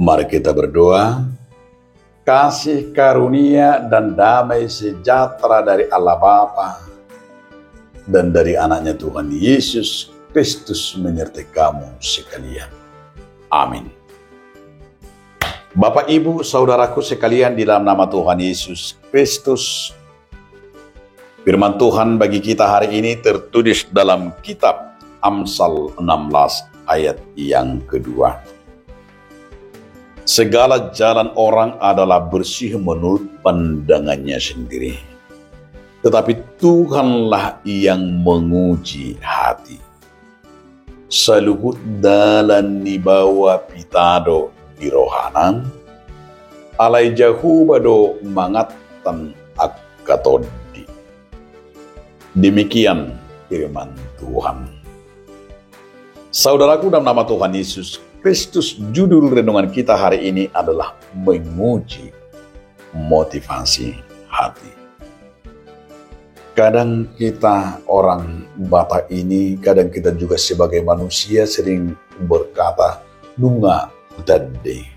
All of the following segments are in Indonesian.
Mari kita berdoa. Kasih karunia dan damai sejahtera dari Allah Bapa dan dari anaknya Tuhan Yesus Kristus menyertai kamu sekalian. Amin. Bapak, Ibu, saudaraku sekalian, di dalam nama Tuhan Yesus Kristus, firman Tuhan bagi kita hari ini tertulis dalam kitab Amsal 16 ayat yang kedua. Segala jalan orang adalah bersih menurut pandangannya sendiri, tetapi Tuhanlah yang menguji hati. Saluhut dalan ni bawa pitado di rohanan, alai jahu bado mangatan akatodi. Demikian firman Tuhan. Saudaraku, dalam nama Tuhan Yesus Kristus, judul renungan kita hari ini adalah menguji motivasi hati. Kadang kita orang Batak ini, kadang kita juga sebagai manusia sering berkata, nunga utade.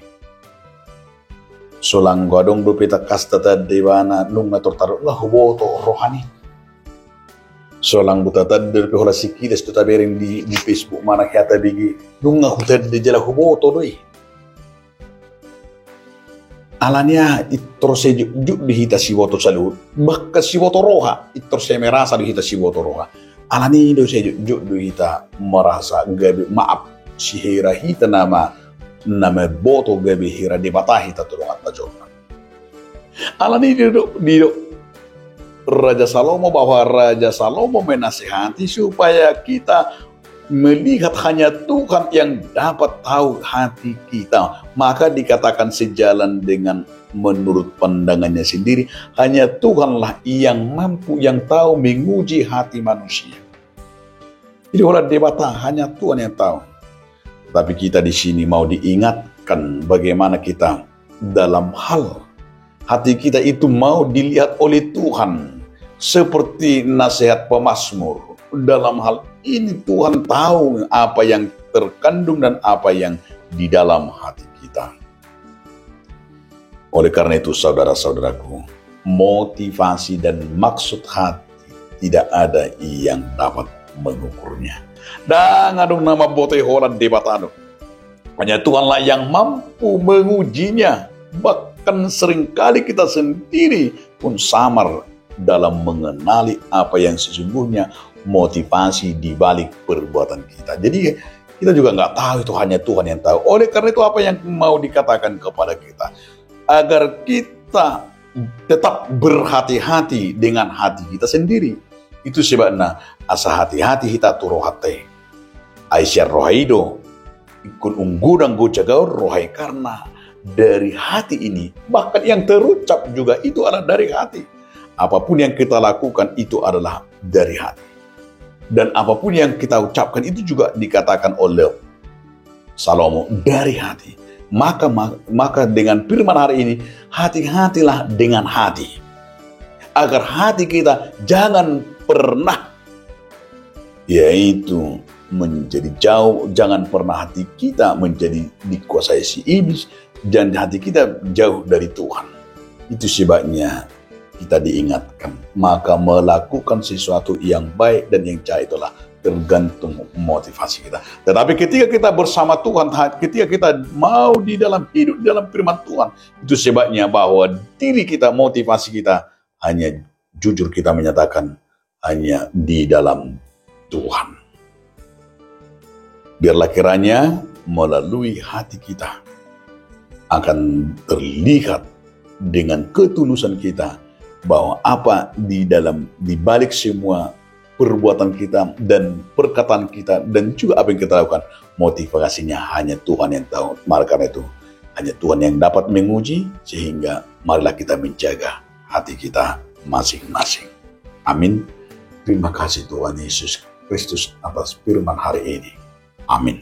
Solang godong do pita kasta tade bana nunga tortaru lah woto rohani. Solang buta tadder pe hola sikides tu tabering di Facebook mana kata bigi nunga hutad de jala huboto doi. Alania itrose juk dihita si woto salut bakka si woto roha itrose merasa dihita si woto roha. Alani do se juk dihita merasa gabi maaf si hira hita nama boto gabi hira de batahita tulungan tajona. Alani dido Raja Salomo, bahwa Raja Salomo menasihati supaya kita melihat hanya Tuhan yang dapat tahu hati kita. Maka dikatakan sejalan dengan menurut pandangannya sendiri. Hanya Tuhanlah yang mampu, yang tahu menguji hati manusia. Jadi orang debata hanya Tuhan yang tahu. Tapi kita di sini mau diingatkan bagaimana kita dalam hal hati kita itu mau dilihat oleh Tuhan. Seperti nasihat pemazmur, dalam hal ini Tuhan tahu apa yang terkandung dan apa yang di dalam hati kita. Oleh karena itu, saudara-saudaraku, motivasi dan maksud hati tidak ada yang dapat mengukurnya. Dan ngadong nama bote holan debatano. Hanya Tuhanlah yang mampu mengujinya. Bahkan seringkali kita sendiri pun samar dalam mengenali apa yang sesungguhnya motivasi di balik perbuatan kita. Jadi kita juga nggak tahu, itu hanya Tuhan yang tahu. Oleh karena itu apa yang mau dikatakan kepada kita? Agar kita tetap berhati-hati dengan hati kita sendiri. Itu sebabnya asa hati-hati kita tu rohate. Aisyah rohaido ikut unggudang gocagau rohai, karena dari hati ini, bahkan yang terucap juga itu adalah dari hati. Apapun yang kita lakukan itu adalah dari hati. Dan apapun yang kita ucapkan itu juga dikatakan oleh Salomo dari hati. Maka dengan firman hari ini, hati-hatilah dengan hati. Agar hati kita jangan pernah yaitu menjadi jauh, jangan pernah hati kita menjadi dikuasai si iblis, dan hati kita jauh dari Tuhan. Itu sebabnya kita diingatkan, maka melakukan sesuatu yang baik dan yang jahat itulah tergantung motivasi kita. Tetapi ketika kita bersama Tuhan, ketika kita mau di dalam hidup dalam firman Tuhan, itu sebabnya bahwa diri kita, motivasi kita hanya jujur kita menyatakan hanya di dalam Tuhan. Biarlah kiranya melalui hati kita akan terlihat dengan ketulusan kita bahwa apa di balik semua perbuatan kita dan perkataan kita dan juga apa yang kita lakukan, motivasinya hanya Tuhan yang tahu. Maka karena itu hanya Tuhan yang dapat menguji, sehingga marilah kita menjaga hati kita masing-masing. Amin. Terima kasih Tuhan Yesus Kristus atas firman hari ini. Amin.